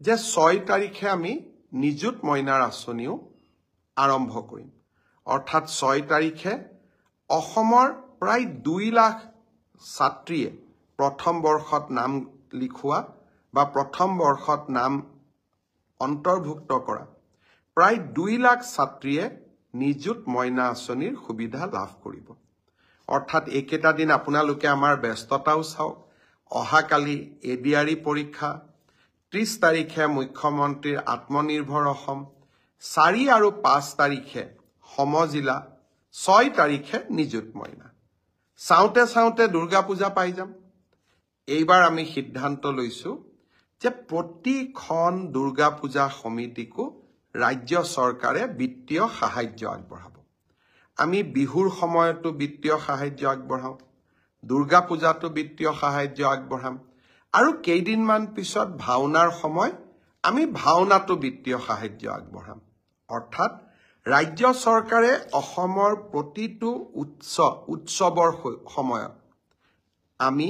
যে 6 তাৰিখে আমি নিযুত মইনাৰ আঁচনিও আৰম্ভ কৰিম অৰ্থাৎ 6 তাৰিখে অসমৰ প্ৰায় 2 লাখ ছাত্ৰীয়ে প্ৰথম বৰ্ষত নাম লিখোৱা বা প্ৰথম বৰ্ষত নাম অন্তৰ্ভুক্ত কৰা প্ৰায় 2 লাখ ছাত্ৰীয়ে নিযুত মইনা আঁচনিৰ সুবিধা লাভ কৰিব অৰ্থাৎ একেটা দিন আপোনালোকে আমাৰ ব্যস্ততাও চাওক অহাকালি এডিআৰই পৰীক্ষা 30 তাৰিখে মুখ্যমন্ত্ৰীৰ আত্মনিৰ্ভৰ অসম 4 আৰু 5 তাৰিখে সমজিলা 6 তাৰিখে নিযুত মইনা চাওঁতে চাওঁতে দুৰ্গা পূজা পাই যাম এইবাৰ আমি সিদ্ধান্ত লৈছো যে প্ৰতিখন দুৰ্গা পূজা সমিতিকো ৰাজ্য চৰকাৰে বিত্তীয় সাহায্য আগবঢ়াব আমি বিহুৰ সময়তো বিত্তীয় সাহায্য আগবঢ়াম দুৰ্গা পূজাতো বিত্তীয় সাহায্য আগবঢ়াম আৰু কেইদিনমান পিছত ভাওনাৰ সময় আমি ভাওনাতো বিত্তীয় সাহায্য আগবঢ়াম অৰ্থাৎ ৰাজ্য চৰকাৰে অসমৰ প্ৰতিটো উৎসৱৰ সময়ত আমি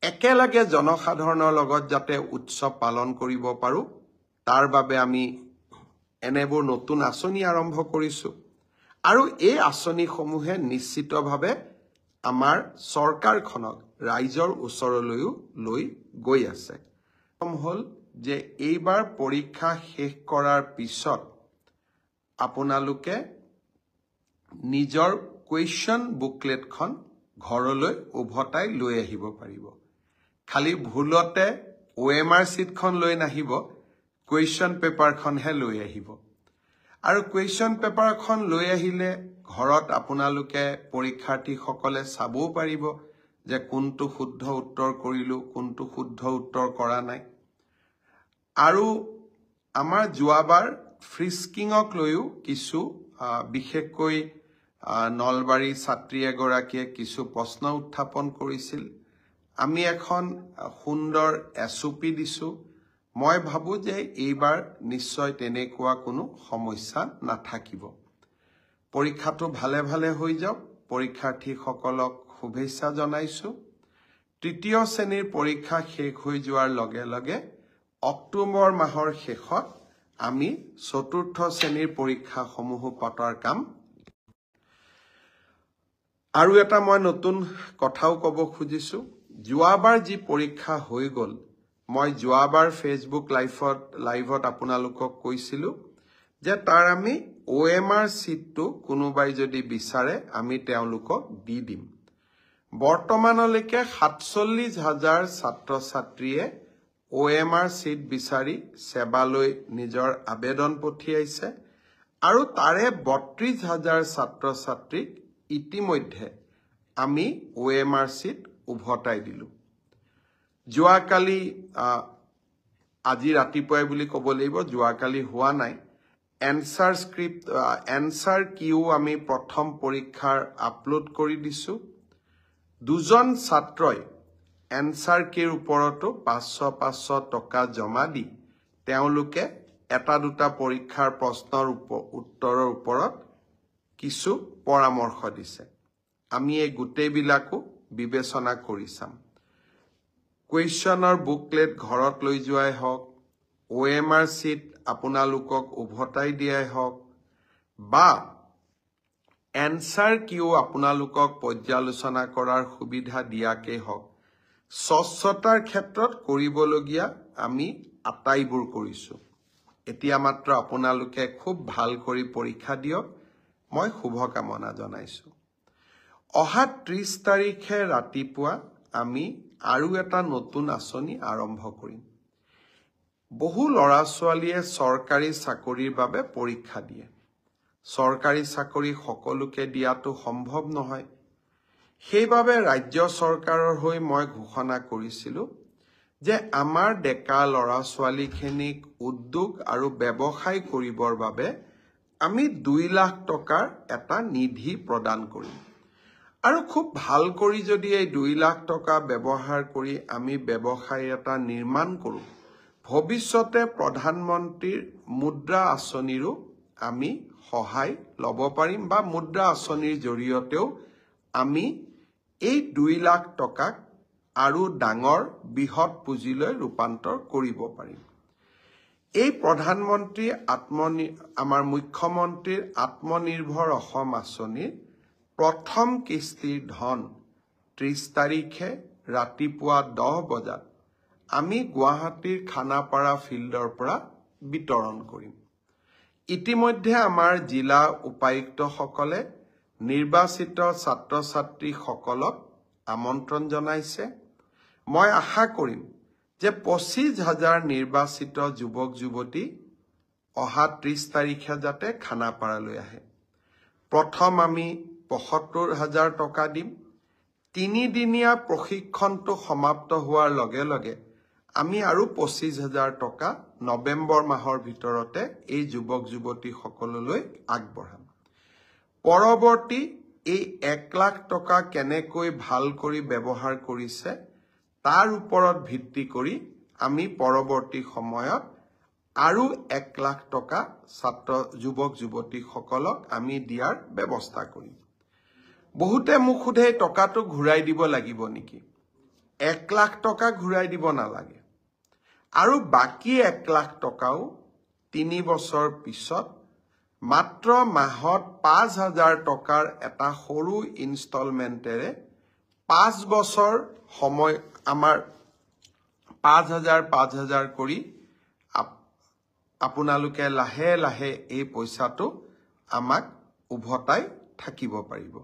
একেলগে জনসাধাৰণৰ লগত যাতে উৎসৱ পালন কৰিব পাৰো তাৰ বাবে আমি এনেবোৰ নতুন আঁচনি আৰম্ভ কৰিছো আৰু এই আঁচনিসমূহে নিশ্চিতভাৱে আমাৰ চৰকাৰখনক ৰাইজৰ ওচৰলৈও লৈ গৈ আছে হল যে এইবাৰ পৰীক্ষা শেষ কৰাৰ পিছত আপোনালোকে নিজৰ কুৱেশ্যন বুকলেটখন ঘৰলৈ উভতাই লৈ আহিব পাৰিব খালি ভুলতে OMR চিটখন লৈ নাহিব কুৱেশ্যন পেপাৰখনহে লৈ আহিব আৰু কুৱেশ্যন পেপাৰখন লৈ আহিলে ঘৰত আপোনালোকে পৰীক্ষাৰ্থীসকলে চাবও পাৰিব যে কোনটো শুদ্ধ উত্তৰ কৰিলো কোনটো শুদ্ধ উত্তৰ কৰা নাই আৰু আমাৰ যোৱাবাৰ ফ্ৰিস্কিংক লৈও কিছু বিশেষকৈ নলবাৰী ছাত্ৰী এগৰাকীয়ে কিছু প্ৰশ্ন উত্থাপন কৰিছিল আমি এখন সুন্দৰ SOP দিছো মই ভাবো যে এইবাৰ নিশ্চয় তেনেকুৱা কোনো সমস্যা নাথাকিব পৰীক্ষাটো ভালে ভালে হৈ যাওক পৰীক্ষাৰ্থীসকলক শুভেচ্ছা জনাইছো তৃতীয় শ্ৰেণীৰ পৰীক্ষা শেষ হৈ যোৱাৰ লগে লগে অক্টোবৰ মাহৰ শেষত আমি চতুৰ্থ শ্ৰেণীৰ পৰীক্ষাসমূহ পতাৰ কাম আৰু এটা মই নতুন কথাও ক'ব খুজিছো যোৱাবাৰ যি পৰীক্ষা হৈ গল মই যোৱাবাৰ ফেচবুক লাইভত আপোনালোকক কৈছিলো যে তাৰ আমি OMR চিটটো কোনোবাই যদি বিচাৰে আমি তেওঁলোকক দি দিম বৰ্তমানলৈকে 47,000 ছাত্ৰ ছাত্ৰীয়ে OMR চিট বিচাৰি সেৱালৈ নিজৰ আবেদন পঠিয়াইছে আৰু তাৰে 32,000 ছাত্ৰ ছাত্ৰীক ইতিমধ্যে আমি OMR চিট উভতাই দিলো যোৱাকালি আজি ৰাতিপুৱাই বুলি ক'ব লাগিব যোৱাকালি হোৱা নাই এনসাৰ কিউ আমি প্ৰথম পৰীক্ষাৰ আপলোড কৰি দিছো দুজন ছাত্ৰই এনসাৰ কিৰ ওপৰতো 500 টকা জমা দি তেওঁলোকে এটা দুটা পৰীক্ষাৰ প্ৰশ্নৰ উত্তৰৰ ওপৰত কিছু পৰামৰ্শ দিছে আমি এই গোটেইবিলাকো বিবেচনা কৰি চাম কুৱেশ্যনৰ বুকলেট ঘৰত লৈ যোৱাই হওক OMR চিট আপোনালোকক উভতাই দিয়াই হওক বা এনসাৰ কিউ আপোনালোকক পৰ্যালোচনা কৰাৰ সুবিধা দিয়াকে হওক স্বচ্ছতাৰ ক্ষেত্ৰত কৰিবলগীয়া আমি আটাইবোৰ কৰিছো এতিয়া মাত্ৰ আপোনালোকে খুব ভাল কৰি পৰীক্ষা দিয়ক মই শুভকামনা জনাইছো অহা 30 তাৰিখে ৰাতিপুৱা আমি আৰু এটা নতুন আঁচনি আৰম্ভ কৰিম বহু ল'ৰা ছোৱালীয়ে চৰকাৰী চাকৰিৰ বাবে পৰীক্ষা দিয়ে চৰকাৰী চাকৰি সকলোকে দিয়াটো সম্ভৱ নহয় সেইবাবে ৰাজ্য চৰকাৰৰ হৈ মই ঘোষণা কৰিছিলো যে আমাৰ ডেকা ল'ৰা ছোৱালীখিনিক উদ্যোগ আৰু ব্যৱসায় কৰিবৰ বাবে আমি 2 লাখ টকাৰ এটা নিধি প্ৰদান কৰিম আৰু খুব ভাল কৰি যদি এই 2 লাখ টকা ব্যৱহাৰ কৰি আমি ব্যৱসায় এটা নিৰ্মাণ কৰো ভৱিষ্যতে প্ৰধানমন্ত্ৰীৰ মুদ্ৰা আঁচনিৰো আমি সহায় ল'ব পাৰিম বা মুদ্ৰা আঁচনিৰ জৰিয়তেও আমি এই 2 লাখ টকাক আৰু ডাঙৰ বৃহৎ পুঁজিলৈ ৰূপান্তৰ কৰিব পাৰিম এই প্ৰধানমন্ত্ৰী আমাৰ মুখ্যমন্ত্ৰীৰ আত্মনিৰ্ভৰ অসম আঁচনিৰ প্ৰথম কিস্তিৰ ধন 30 তাৰিখে ৰাতিপুৱা 10 বজাত আমি গুৱাহাটীৰ খানাপাৰা ফিল্ডৰ পৰা বিতৰণ কৰিম। ইতিমধ্যে আমাৰ জিলা উপায়ুক্তসকলে নিৰ্বাচিত ছাত্ৰ ছাত্ৰীসকলক আমন্ত্ৰণ জনাইছে। মই আশা কৰিম যে 25,000 নিৰ্বাচিত যুৱক যুৱতী অহা 30 তাৰিখে যাতে খানাপাৰালৈ আহে। প্ৰথম আমি 75,000 টকা দিম। 3 দিনীয়া প্ৰশিক্ষণটো সমাপ্ত হোৱাৰ লগে লগে আমি আৰু 25,000 টকা নৱেম্বৰ মাহৰ ভিতৰতে এই যুৱক যুৱতীসকললৈ আগবঢ়াম। পৰৱৰ্তী এই 1 লাখ টকা কেনেকৈ ভাল কৰি ব্যৱহাৰ কৰিছে তাৰ ওপৰত ভিত্তি কৰি আমি পৰৱৰ্তী সময়ত আৰু 1 লাখ টকা যুৱক যুৱতীসকলক আমি দিয়াৰ ব্যৱস্থা কৰিম। বহুতে মোক সোধে টকাটো ঘূৰাই দিব লাগিব নেকি? 1 লাখ টকা ঘূৰাই দিব নালাগে। আৰু বাকী 1 লাখ টকাও 3 বছৰ পিছত মাত্ৰ মাহত 5,000 টকাৰ এটা সৰু ইনষ্টলমেণ্টেৰে 5 বছৰ সময় আমাৰ 5,000 কৰি আপোনালোকে লাহে লাহে এই পইচাটো আমাক উভতাই থাকিব পাৰিব।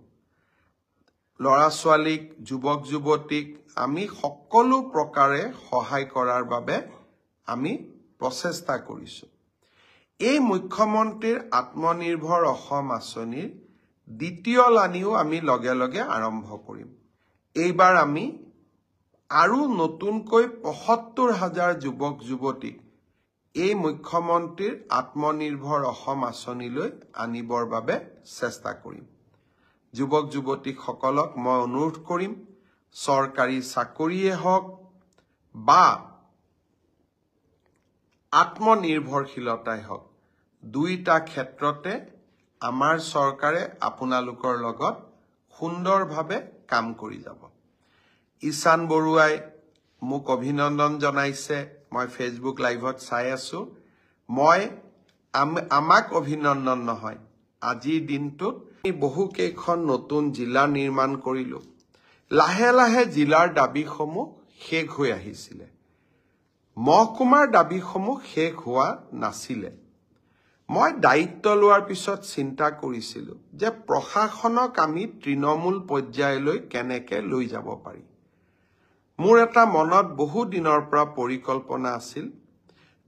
ল'ৰা ছোৱালীক যুৱক যুৱতীক আমি সকলো প্ৰকাৰে সহায় কৰাৰ বাবে আমি প্ৰচেষ্টা কৰিছো। এই মুখ্যমন্ত্ৰীৰ আত্মনিৰ্ভৰ অসম আঁচনিৰ দ্বিতীয় লানিও আমি লগে লগে আৰম্ভ কৰিম। এইবাৰ আমি আৰু নতুনকৈ 75,000 যুৱক যুৱতীক এই মুখ্যমন্ত্ৰীৰ আত্মনিৰ্ভৰ অসম আঁচনিলৈ আনিবৰ বাবে চেষ্টা কৰিম। যুৱক যুৱতীসকলক মই অনুৰোধ কৰিম, চৰকাৰী চাকৰিয়ে হওক বা আত্মনিৰ্ভৰশীলতাই হওক, দুইটা ক্ষেত্ৰতে আমাৰ চৰকাৰে আপোনালোকৰ লগত সুন্দৰভাৱে কাম কৰি যাব। ঈশান বৰুৱাই মোক অভিনন্দন জনাইছে, মই ফেচবুক লাইভত চাই আছো। আমাক অভিনন্দন নহয়, আজিৰ দিনটোত বহু কেইখন নতুন জিলা নিৰ্মাণ কৰিলো। লাহে লাহে জিলাৰ দাবীসমূহ শেষ হৈ আহিছিলে। মহকুমাৰ দাবীসমূহ শেষ হোৱা নাছিলে। মই দায়িত্ব লোৱাৰ পিছত চিন্তা কৰিছিলো যে প্ৰশাসনক আমি তৃণমূল পৰ্যায়লৈ কেনেকে লৈ যাব পাৰি। মোৰ এটা মনত বহু দিনৰ পৰা পৰিকল্পনা আছিল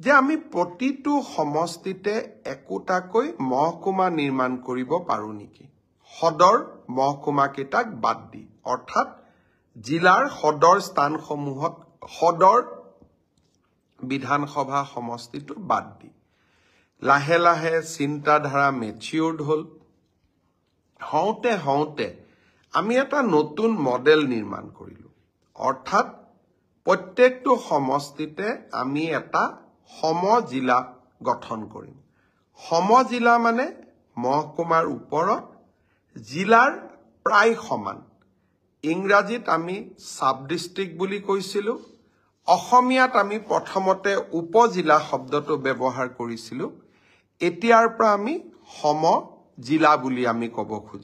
যে আমি প্ৰতিটো সমষ্টিতে একোটাকৈ মহকুমা নিৰ্মাণ কৰিব পাৰো নেকি, সদৰ মহকুমা কেইটাক বাদ দি, অৰ্থাৎ জিলাৰ সদৰ স্থানসমূহত সদৰ বিধানসভা সমষ্টিটো বাদ দি। লাহে লাহে চিন্তাধাৰা মেচিউৰ্ড হ'ল। হওঁতে আমি এটা নতুন মডেল নিৰ্মাণ কৰিলো। অৰ্থাৎ প্ৰত্যেকটো সমষ্টিতে আমি এটা সমজিলা গঠন কৰিম। সমজিলা মানে মহকুমাৰ ওপৰত জিলাৰ প্ৰায় সমান। ইংৰাজীত আমি সাব ডিষ্ট্ৰিক্ট বুলি কৈছিলো। অসমীয়াত আমি প্ৰথমতে উপজিলা শব্দটো ব্যৱহাৰ কৰিছিলো। এতিয়াৰ পৰা আমি সমজিলা বুলি আমি ক'ব খুজিছো।